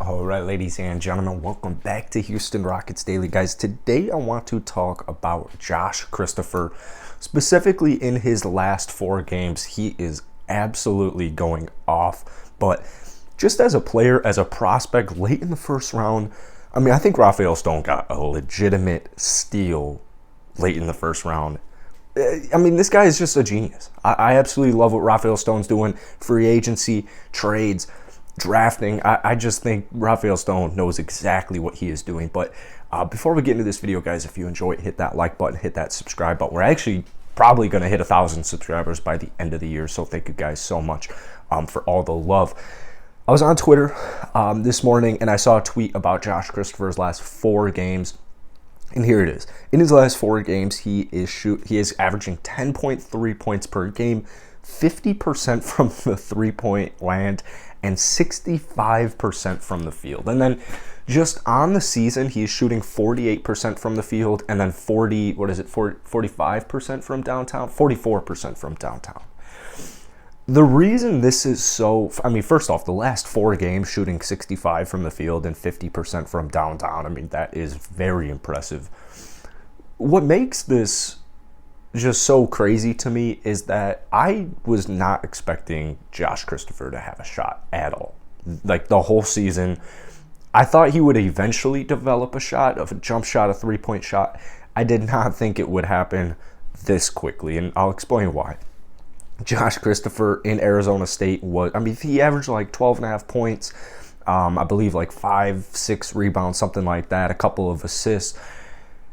All right, ladies and gentlemen, welcome back to Houston Rockets Daily. Guys, today I want to talk about Josh Christopher. Specifically in his last 4 games, he is absolutely going off. But just as a player, as a prospect late in the first round, I think Rafael Stone got a legitimate steal late in the first round. This guy is just a genius. I absolutely love what Rafael Stone's doing. Free agency, trades, drafting. I just think Rafael Stone knows exactly what he is doing. But before we get into this video, guys, if you enjoy it, hit that like button, hit that subscribe button. We're actually probably going to hit 1,000 subscribers by the end of the year. So thank you guys so much for all the love. I was on Twitter this morning and I saw a tweet about Josh Christopher's last 4 games. And here it is. In his last 4 games, he is averaging 10.3 points per game, 50% from the three-point land, and 65% from the field. And then just on the season, he's shooting 48% from the field, and then 45% from downtown, 44% from downtown. The reason this is so, first off, the last 4 games shooting 65 from the field and 50% from downtown, that is very impressive. What makes this just so crazy to me is that I was not expecting Josh Christopher to have a shot at all. Like the whole season, I thought he would eventually develop a shot, of a jump shot, a three-point shot. I did not think it would happen this quickly, and I'll explain why. Josh Christopher in Arizona State he averaged like 12.5 points, I believe like 5-6 rebounds, something like that, a couple of assists.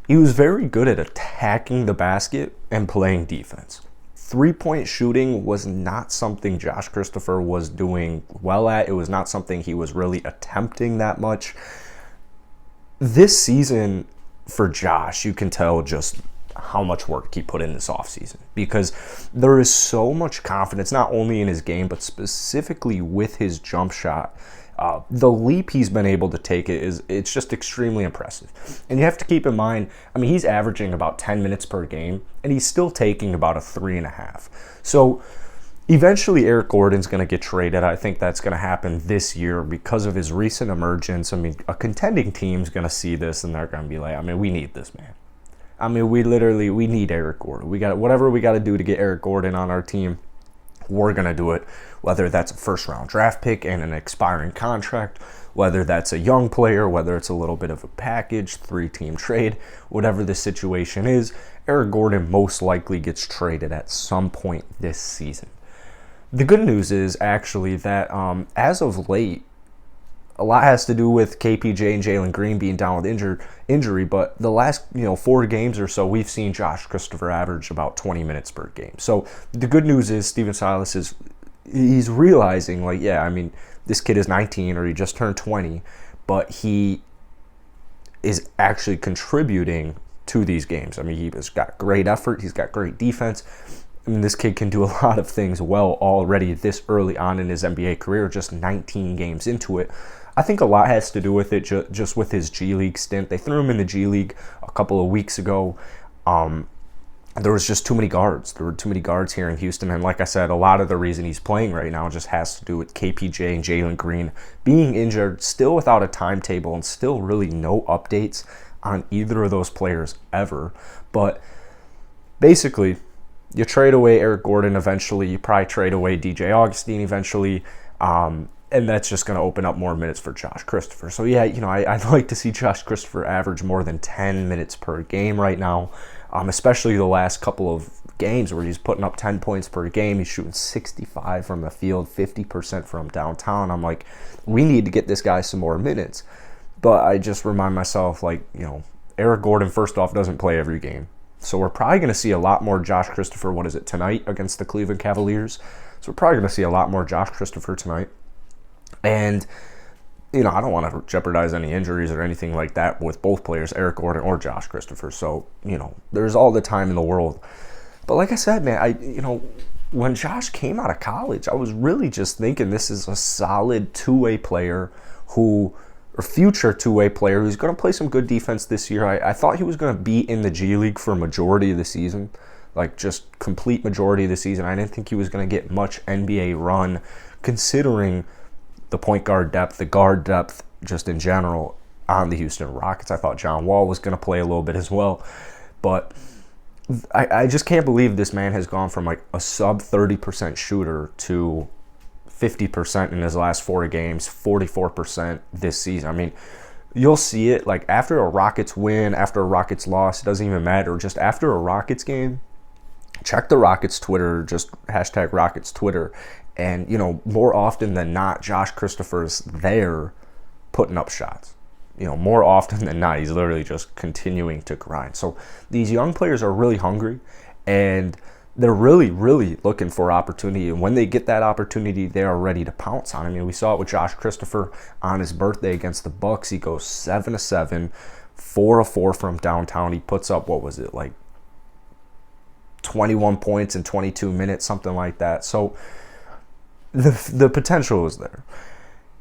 He was very good at attacking the basket and playing defense. Three-point shooting was not something Josh Christopher was doing well at. It was not something he was really attempting that much. This season for Josh, you can tell just how much work he put in this offseason, because there is so much confidence, not only in his game, but specifically with his jump shot. The leap he's been able to take it's just extremely impressive. And you have to keep in mind, he's averaging about 10 minutes per game, and he's still taking about a 3.5. So eventually Eric Gordon's going to get traded. I think that's going to happen this year because of his recent emergence. A contending team's going to see this, and they're going to be like, we need this man. We need Eric Gordon. Whatever we got to do to get Eric Gordon on our team, we're going to do it, whether that's a first-round draft pick and an expiring contract, whether that's a young player, whether it's a little bit of a package, 3-team trade, whatever the situation is, Eric Gordon most likely gets traded at some point this season. The good news is actually that as of late, a lot has to do with KPJ and Jalen Green being down with injury, but the last 4 games or so, we've seen Josh Christopher average about 20 minutes per game. So the good news is Stephen Silas he's realizing, this kid is 19 or he just turned 20, but he is actually contributing to these games. He's got great effort, he's got great defense. This kid can do a lot of things well already this early on in his NBA career, just 19 games into it. I think a lot has to do with it just with his G League stint. They threw him in the G League a couple of weeks ago. There was just too many guards. There were too many guards here in Houston. And like I said, a lot of the reason he's playing right now just has to do with KPJ and Jalen Green being injured, still without a timetable, and still really no updates on either of those players ever. But basically, you trade away Eric Gordon eventually. You probably trade away DJ Augustine eventually. And that's just going to open up more minutes for Josh Christopher. So, yeah, I'd like to see Josh Christopher average more than 10 minutes per game right now, especially the last couple of games where he's putting up 10 points per game. He's shooting 65 from the field, 50% from downtown. I'm like, we need to get this guy some more minutes. But I just remind myself, Eric Gordon, first off, doesn't play every game. So we're probably going to see a lot more Josh Christopher, tonight against the Cleveland Cavaliers. So we're probably going to see a lot more Josh Christopher tonight. And, I don't want to jeopardize any injuries or anything like that with both players, Eric Gordon or Josh Christopher. So, there's all the time in the world. But like I said, man, when Josh came out of college, I was really just thinking this is a solid two-way player future two-way player who's going to play some good defense this year. I thought he was going to be in the G League for a majority of the season, just complete majority of the season. I didn't think he was going to get much NBA run considering the point guard depth, the guard depth, just in general on the Houston Rockets. I thought John Wall was going to play a little bit as well. But I just can't believe this man has gone from like a sub 30% shooter to 50% in his last 4 games, 44% this season. I mean, you'll see it like after a Rockets win, after a Rockets loss, it doesn't even matter. Just after a Rockets game, check the Rockets Twitter, just hashtag Rockets Twitter. And, you know, more often than not, Josh Christopher's there putting up shots. You know, more often than not, he's literally just continuing to grind. So these young players are really hungry, and they're really, really looking for opportunity. And when they get that opportunity, they are ready to pounce on it. I mean, we saw it with Josh Christopher on his birthday against the Bucks. He goes 7-7, 4-4 from downtown. He puts up, what was it, like 21 points in 22 minutes, something like that. So the potential is there.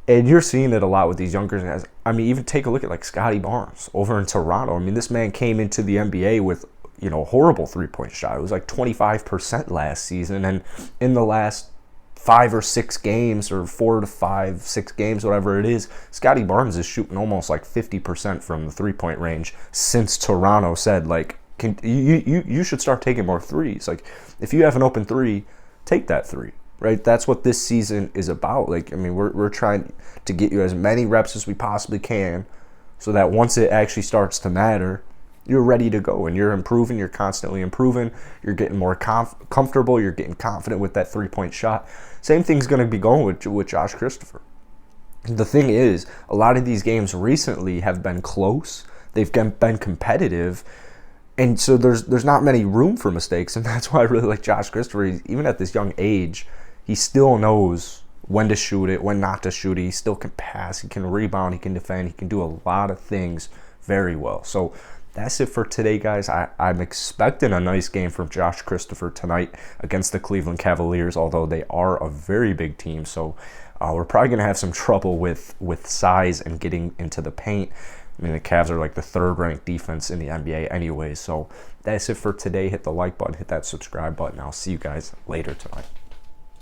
And you're seeing it a lot with these younger guys. I mean, even take a look at like Scotty Barnes over in Toronto. I mean, this man came into the NBA with, you know, a horrible three-point shot. It was like 25% last season. And in the last 5 or 6 games, or 4 to 5, 6 games, whatever it is, Scotty Barnes is shooting almost like 50% from the three-point range since Toronto said, like, you should start taking more threes. Like, if you have an open three, take that three. Right, that's what this season is about. Like, I mean, we're trying to get you as many reps as we possibly can, so that once it actually starts to matter, you're ready to go and you're improving. You're constantly improving. You're getting more comfortable. You're getting confident with that three-point shot. Same thing's going to be going with Josh Christopher. The thing is, a lot of these games recently have been close. They've been competitive. And so there's not many room for mistakes, and that's why I really like Josh Christopher. Even at this young age, he still knows when to shoot it, when not to shoot it. He still can pass, he can rebound, he can defend, he can do a lot of things very well. So that's it for today, guys. I'm expecting a nice game from Josh Christopher tonight against the Cleveland Cavaliers, although they are a very big team. So we're probably going to have some trouble with size and getting into the paint. I mean, the Cavs are like the 3rd-ranked defense in the NBA anyway. So that's it for today. Hit the like button, hit that subscribe button. I'll see you guys later tonight.